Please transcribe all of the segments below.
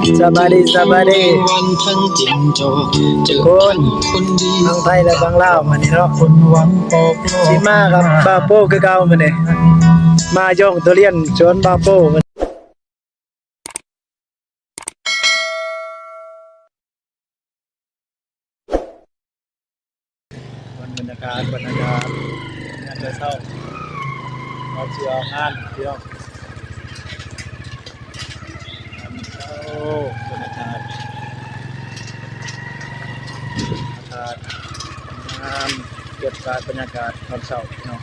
สบายดีสบายดีวันทั้งจิงโจเจอคนคนดีทางไทยและบางลาวมานี่เนาะคนหวังปอบโลกสิมากับบาโป้คือเก่ามานี่มาย่องตัวเรียนชวนบาโป้มาบรรยากาศงานจะเศร้าเราเชื่องานเที่ยวบรรยากาศงานเก็บการบรรยากาศตอนเช้าเนาะ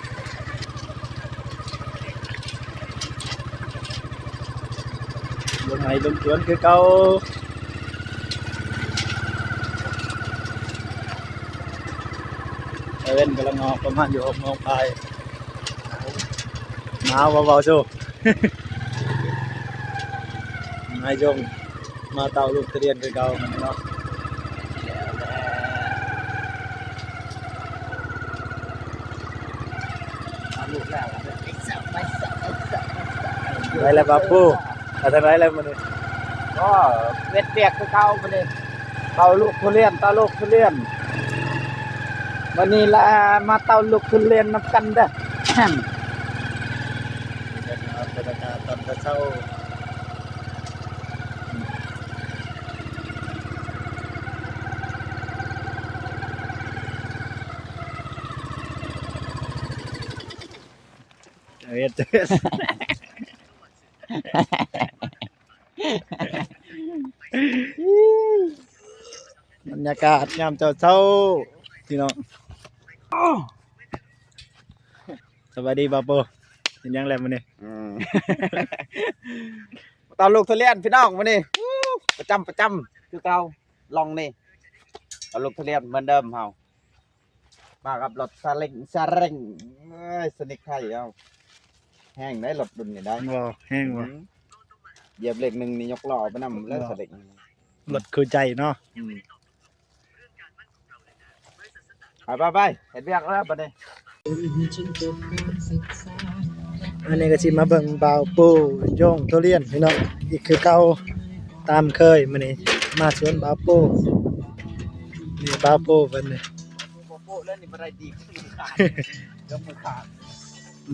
ลงไหนลงสวนคือเก่าเล่นกำลังออกประมาณอยู่6 โมงไปหนาวเบาๆสู้ นายจงมาเตาลูกเรียนคือเก่ามันเนาะไรแล้วบาปูอะไรไรแล้วมันก็เวียกคือเขาไปเลยเตาลูกทุเรียนเตาลูกทุเรียนวันนี้ละมาเตาลูกทุเรียนนับกันเด้อ บรรยากาศตอนเช้าเอ็ดบรรยากาศยามเช้าพี่น้องสวัสดีบาโปเป็นยังไงมันนี่ เตาลูกทุเรียนพี่น้องวันนี้ประจำคือเก่าลองนี่เตาลูกทุเรียนเหมือนเดิมเฮามากับรถซาเล้งสนิทไข่เอาแห้งได้รถดุนนี่ได้ ว้าแห้งว่ะ เหยียบเหล็กหนึ่งนี่ยกล้อไปนำแล้วสเล็ก รถคือใจเนาะไปเห็นเรียกแล้วบัดนี้อันนี้ก็สิมาเบิ่งบาวปูโยงทุเรียนพี่น้องอีกคือเก่าตามเคยมื้อนี้มาสวนบาวปูนี่บาวปูเพิ่นนี่ โป๊ะแล้วนี่บ่ได้ดีขึ้นขาดยกมือขาด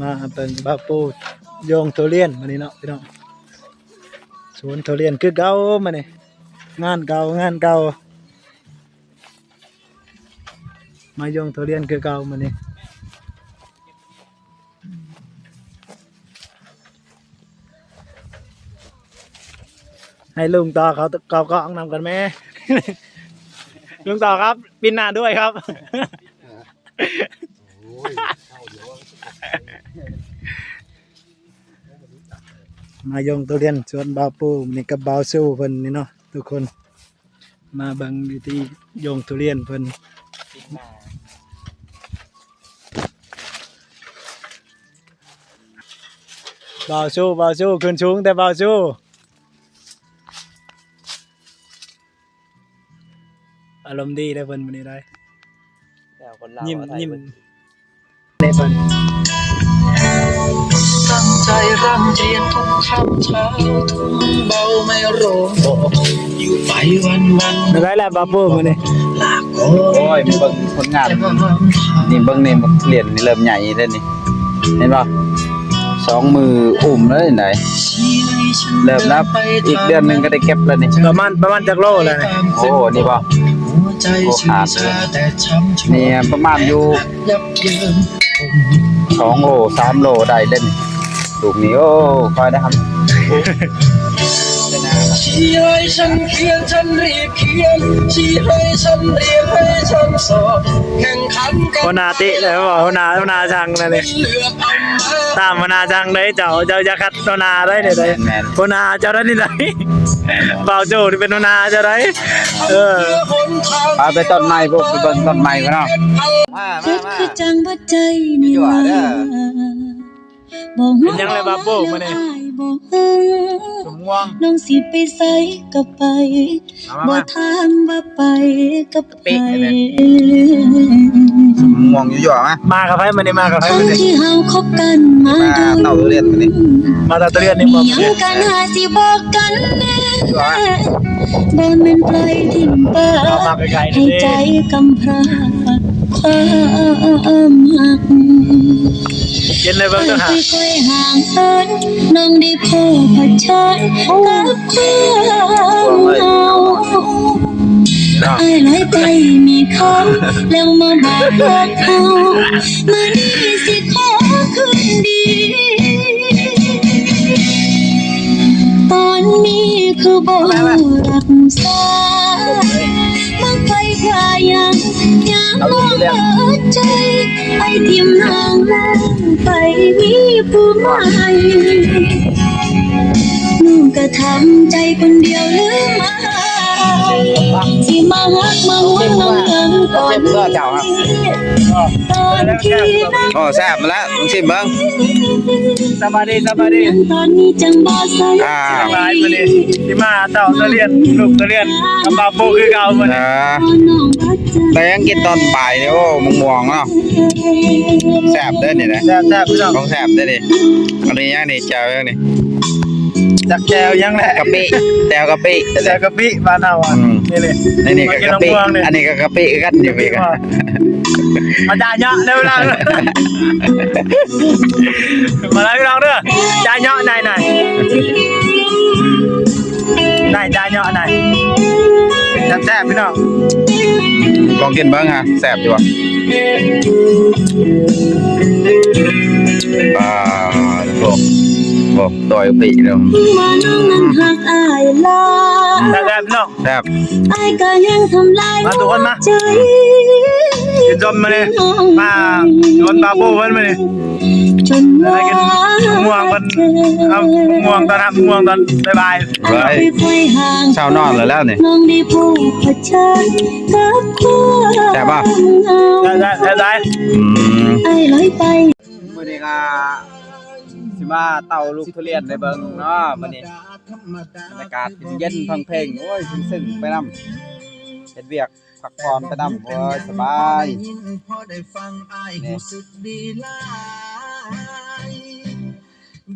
มาเบิ่งบาวปูโยงทุเรียนมื้อนี้เนาะพี่น้องสวนทุเรียนคือเก่ามื้อนี้งานเก่ามาโยงทุเรียนคือเก่ามื้อนี้ให้ลุงต่อเขาก็นำกันแม่ ลุงต่อครับปินหน้าด้วยครับ มายงตัวเรียนสวนบาวปูนี่กับบาวสู้เพิ่นนี่เนาะทุกคนมาเบิ่งวิธีโยงทุเรียนเพิ่นบาวสู้ขึ้นสูงแต่บาวสู้อารมณ์ดีได้เพิ่นมื้อนี้ได้ยิ้มได้เพิ่นตั้งใจร่ำเรียนทุกคำเช้าทุ่งเบาไม่ร้องบอกอยู่ไปวันได้แล้วบาวปูมื้อนี้ ลากโอ้ โอ้ยเบิ่งผลงานนี่เบิ่งนี่เหรียญนี่เริ่มใหญ่แล้วนี่เห็นป่ะ2 มืออุ้มเลยไหนเริ่มนับอีกเดือนนึงก็ได้เก็บแล้วนี่ประมาณจักโลแล้วนี่ โอ้นี่ป่ะ หัวใจชื่นชาแต่ช้ำชอ นี่ประมาณอยู่ ยับเยิน 2 โล 3 โลได้เล่นลูกนี้โอ้คอยได้ครับ ชี้ให้ฉันเขียนฉันรีบเขียนชี้ให้ฉันเรียนให้ฉันสอบแข่งขันกั หัวหน้าติเลยบ่หัวหน้าช่างนั่นนี่ เหลือเอามา ตามหัวหน้าช่างเลยเจ้าจะคัดหัวหน้าได้เด้อหัวหน้าเจ้าได้นี่ได้บ่าวโจ้นี่เป็นหัวหน้าเจ้าได้ไปต้นไม้พวกไปเบิ่งต้นไม้กันเนาะมา คิดคือจังบ่ใจนี่ว่าบ่ฮู้ เป็นยังไงบาโป้มื้อนี้ บ บ่เฮง สมม่วง น้องสิไปไสก็ไป เอา บ่ มา ถามว่าไปกับไผ สมม่วงอยู่ๆมา มากับไผมื้อนี้มากับไผ ทั้ง มื้อนี้ ที่เฮาคบกันมา มา โด เต่าน เรียนมานี่ มาตะเรียนนี่ มี บ่ หยังกันหาสิบอกกันแน่บ่แม่นปล่อยทิ้งปา เอามาไกลๆ ให้ นี่ ใจกำพร้าความหัก กินเลยเบิ่งเด้อหา ค่อยๆห่างเหินน้องได้พบเผชิญกับความเหงาไอ้ไหลไปมีเขาแล้วมาบอกรักเขามานี่สิขอคืนดี ตอนนี้คือบ่รักษามันไปพายังน้องเปิดใจไอ้ทิมน้องแล้วไปมีผู้ใหม่น้องก็ทำใจคนเดียวลืมมาที่มาฮักมาหวงน้องเงินก่อนนี้ตอนที่รัก โอ้แซ่บมาแล้วมึงชิมเบิ่ง สบายดี ตอนนี้จังบ่ใส่ อ่า สบายมื้อนี้สิมาเต่าตะเรียนลูกตะเรียนกับบาปูคือเก่ามื้อนี้ น้องรักใจ แต่ยังกินตอนบ่ายนี่โอ้ม่วงๆเนาะแซ่บเด้อนี่นะ แซ่บๆพี่น้อง ของแซ่บเด้อนี่อันนี้ยังนี่แจ่วยังนี่ จักแจวยังแหละ กะปิแจ่วกะปิ แจวกะปิบ้านเฮาอ่ะ อืม นี่ นี่ก็กะปิอันนี้ก็กะปิกันอยู่อีกอะ มาจ่ายเนาะเร็วๆมาแล้วพี่น้องเด้อจ่ายเนาะไหนจ่ายเนาะไหนแซ่บๆพี่น้อง ลองกินเบิ่งฮะแซ่บอยู่บ่อ่าโอ้ต่อยกะปิเด้อ มาน้องนั้นหักอายลา แซ่บๆพี่น้อง แซ่บ อายก็ยังทำลาย มาทุกคนมา ใจ กินจมมาเลยมาโดนบาปูเพิ่นมาเลย จน อะไรกันม่วงกันเอาม่วงตอนม่วงตอนบ่าย เฮ้ย ค่อยๆห่าง เช้านอนแล้วนี่ น้องได้พบเผชิญกับความ แซ่บป่ะ เหงา ได้ อืม ไอ้ลอยไป มื้อนี้ก็สิมาเต่าลูกทุเรียนในเบิ่งเนาะมื้อนี้บรรยากาศเย็นๆฟังเพลงโอ้ยซึ้งๆไปนำเฮ็ดเวียกพักผ่อนไปนำโอ้ยสบาย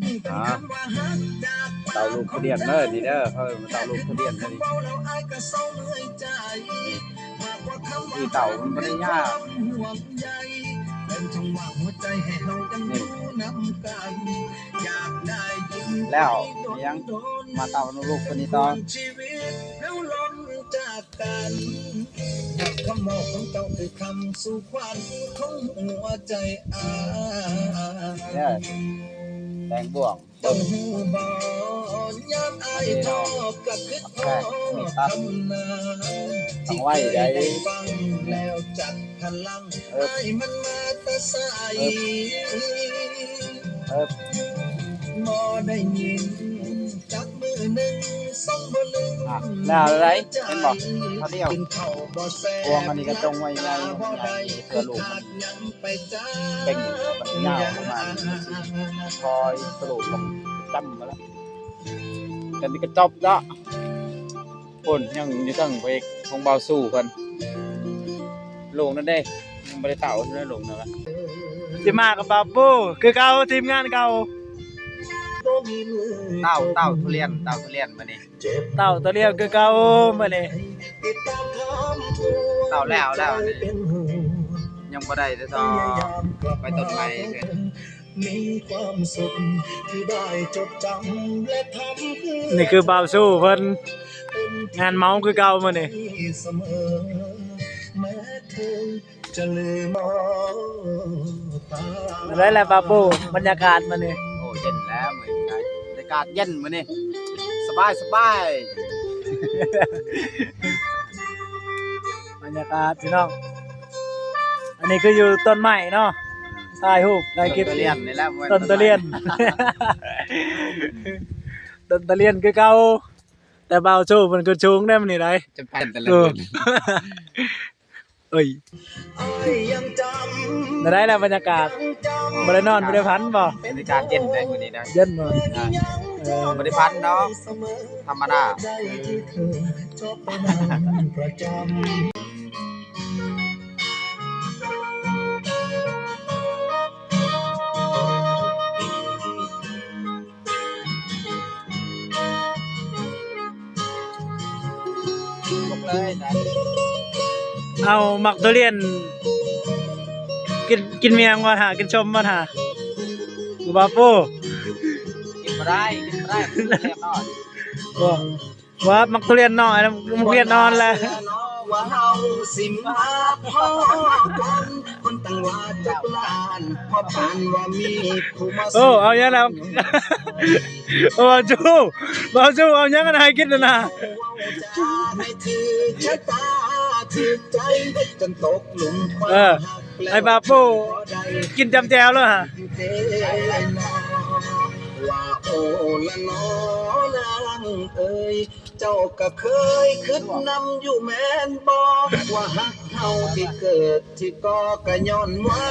นี่เต่าลูกทุเรียนเด้อนี่เด้อเพิ่นเต่าลูกทุเรียนเด้อนี่นี่เต่ามันบ่ได้ยากนี่แล้วยังมาเต่าลูกคนนี้ต่อคำบอกของเจ้าคือคำสู่ควันของหัวใจอา เนี่ยแตงบ่วง เจ้าหูบอนยามอายทอบกับคิดพอทำนาที่เคยได้ฟังแล้วจัดพลังให้มันมาแตะสายบ่ได้ยินจักมือหนึ่งสองบ่ลืม แล้วอะไรเห็นบอกเขาเดียว กินข้าวบ่แซ่บ พวงอันนี้ก็จงไว้ไงเพื่อลูกมันเป่งมันยาวประมาณคอยสรุปลงจำมาแล้วกันนี้ก็จบแล้วคนยังอยู่ตั้งไปของเบาสู้กันลงนั่นได้ยังไม่ได้เต่าใช่ไหมลงนั่นละ สิมากับบาปูคือเก่าทีมงานเก่า เต่าทุเรียนมานี่ เต่าตะเรียนคือเก่ามื้อนี้ เต่าแล้วนี่ยังบ่ได้แต่ต่อไปต้นไม้เพื่อน มีความสุขที่ได้จดจำและทำเพื่อ นี่คือบาวสู้เพิ่นงานเมาคือเก่ามื้อนี้ เสมอแม้เธอจะลืมตา อะไรแหละบาปูบรรยากาศมื้อนี้ โอ้เย็นแล้วเหมือนกันบรรยากาศเย็นมานี่สบาย บรรยากาศพี่น้องอันนี้คืออยู่ต้นไม้เนาะถ่ายรูปถ่ายคลิป ต้นตะเลียนนี่แหละ ต้นตะเลียน ต้นตะเลียนคือเก่าแต่บาวสู้เพิ่นคือชูงได้มื้อนี้ได้ จะเป็นตะเลี เอย อน เอ้ย อ้ายยังจำ ได้แล้วบรรยากาศบ่ได้นอนบ่ได้พันบ่ บรรยากาศเย็นได้มื้อนี้นะ เย็นบ่ บ่ได้พันเนาะธรรมดา ได้ที่เธอชอบไปนั่งประจำ ลุกเลยนะ เอาหมักทุเรียน กินเมียงบ่หากินชมบ่หากูบาปู กินบ่ได้กินบ่ได้เรียบร้อย บ่ว่ามักทุเรียนน้อยแล้วมักทุเรียนนอนแล้ว ว่าเฮาสิมาพ่อกันคนตั้งว่าจักลานพอปานว่ามีผู้มา โอ้เอายังแล้ว โอ้จูเอายังกันให้กินนะ จะให้ถือชะตาถือใจจนตกหลุมความ เออ ไอ้บาปูกินจำแจวแล้วฮะ เตนาว่าโอ้ละน้อนางเอ้ยเจ้าก็เคยคิดนำอยู่แม่นบอกว่าฮักเฮาที่เกิดที่ก่อก็ย้อนว่า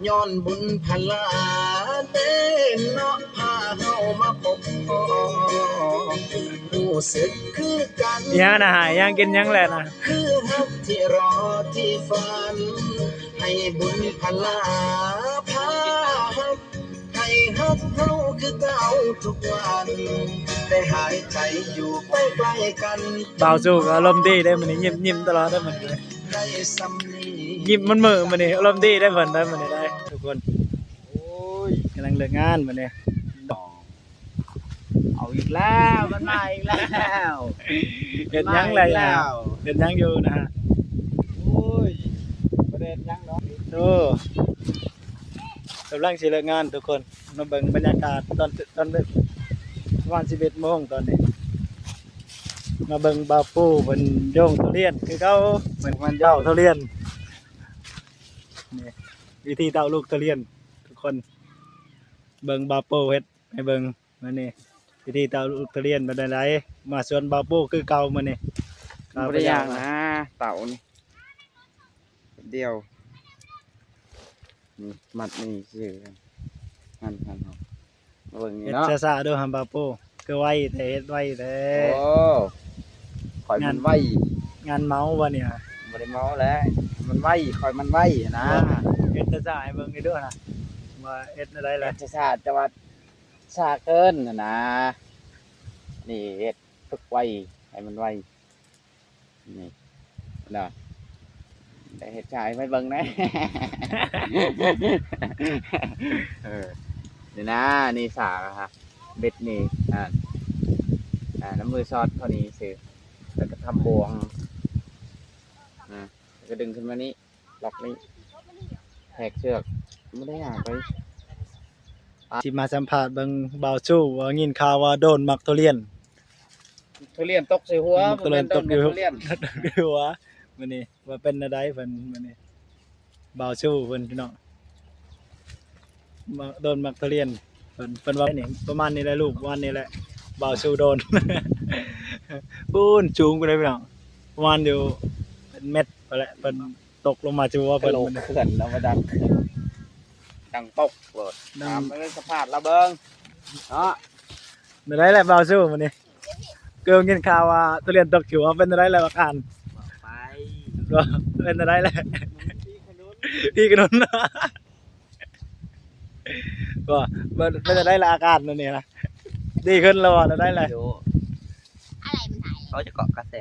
ย้อนบุญพลาเต้นเนาะพาเฮามาพบพ่อรู้สึกคือกัน ยังนะหายังกินยังแหละนะ คือฮักที่รอที่ฝัน ให้บุญพลาพาฮักให้ฮักเฮาคือเก่าทุกวันได้หายใจอยู่ใกล้ๆกัน เบาจูก็อารมณ์ดีได้มันนี่ยิ้มตลอดได้มันเลย ได้สำนี ยิ้มมันมือมันนี่อารมณ์ดีได้เพิ่นได้มันนี่ได้ทุกคน โอ้ย กำลังเลิกงานมันนี่ เอาอีกแล้วมันมาอีกแล้ว เห็นยังไร มาอีก แล้ แล้ว ว เห็นยังอยู่นะฮะ โอ้ยประเด็นยังเนาะ โอ้กำลังสิเลิกงานทุกคนมาเบิ่งบรรยากาศตอนประมาณ11 โมงตอนนี้ มาเบิ่งบาปูเพิ่นโยงทุเรียนคือเขาเหมือนมันเจ้าทุเรียนนี่วิธีเต้าลูกทุเรียนทุกคน เบิ่งบาปูเฮ็ดให้เบิ่งมานี่วิธีเต้าลูกทุเรียนเป็นไดมาสวนบาปูคือเก่ามานี่ บ่ได้ย่างนะเต่านี่เดียวนี่มัดนี่ชื่อหั่นเอามาเบิ่งนี่ เฮ็ด เนาะ ซ่าๆเด้อหำบาปูคือไวแต่เฮ็ดไวแต่ โอ้ข่อยมันไว งานเมาบ่เนี่ย บ่ได้เมาแล้วมันไวข่อยมันไวนะ เฮ็ดซ่าๆให้เบิ่งให้เด้อนะว่าเฮ็ดอะไรล่ะ ชาติจังหวัดชาเกินน่ะนะนี่เฮ็ดฝึกไวให้มันไวนี่น่ะได้เฮ็ดชายไม่เบิ่งนะ เออนี่นะนี่สากอะฮะเบ็ดนี่น้ำมือซอดเท่านี้สิแล้วก็ทำบวงแล้วก็ดึงขึ้นมานี่ล็อกนี่แทกเชือกไม่ได้ห่างไป ที่มาสัมภาษณ์เบิ่งเบาสู้ว่ายินข่าวว่าโดนมักทุเรียน ทุเรียนตกใส่หัว ทุเรียนตกอยู่ ทุเรียน คือว่ามื้อนี้ว่าเป็นอะไรเพิ่นมื้อนี้เบาสู้เพิ่นพี่น้องมาโดนมักทุเรียนเพิ่นว่านี่ประมาณนี้แหละลูกวันนี้แหละเบาสู้โดน ปูนจูงไปเลยพี่น้องประมาณอยู่เป็นเม็ดไปแหละเพิ่นตกลงมาจูว่า เพิ่ เพิ่ น น ลงเขื่อนแล้วมาดังตกเลย ดัง ตามไปสภาพระเบิงเนาะ เป็นไรแหละเบาสู้มื้อนี้เกินกินข่าวว่าทุเรียนตกอยู่ว่าเป็นอะไรแล้วอาการ ไป ว่าเป็นอะไรแหละ พี่กระนุนว่าเป็นอะไรละอาการนั่นนี่นะดีขึ้นแล้วว่าได้เลย อะไรมันหายเขาจะเกาะกระแส